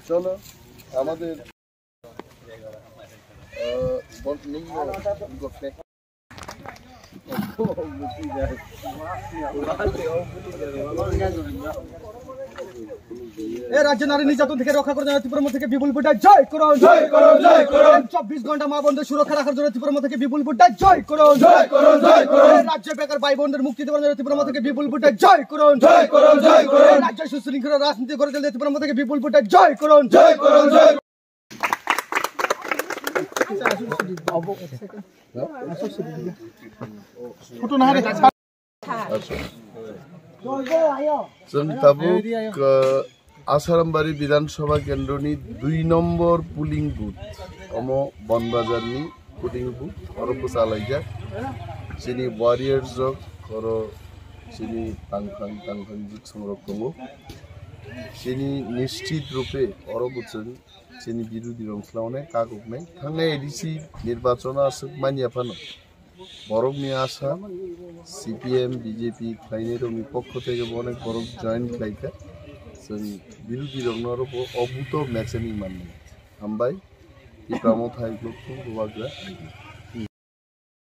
চলো আমাদের রাজ্য নারী নির্যাতন থেকে রক্ষা করার জন্য ত্রিপুরা থেকে বিপুল ভোটে জয় করুন, জয় করুন, জয় করুন। 24 ঘন্টা মা বোনদের সুরক্ষা রাখার জন্য ত্রিপুরা থেকে বিপুল ভোটে জয় করুন, জয় করুন, জয় করুন। রাজ্য বেকার ভাই বোনদের মুক্তি দেওয়ার জন্য ত্রিপুরা থেকে বিপুল ভোটে জয় করুন, জয় করুন, জয় করুন। রাজ্য সুশৃঙ্খল রাজনীতি করে দিলে ত্রিপুরা থেকে বিপুল ভোটে জয় করুন, জয় করুন, জয় आसारामबारी विधानसभा केन्द्रनि 2 नम्बर पुलिंग बुथ बनबाजारनि पुलिंग बुथ चालायजा जोंनि वारियार्स जग जोंनि तांखां जिग संरक्षण जोंनि निश्चित रूपे बुथजों जोंनि बिरोधी रंस्लावनाय कागबनाय थांनाय एडिसि निर्वाचन मानियाफानो बरफनि आशा CPM BJP खायनै रंनि पक्ष থেকে অনেক বরফ জয়েন খাইকা जों बिरोधी रंनार अभूत मैचनि माननाय हामबाय इ प्रामो थाइग्लुखौ गोबाग्रा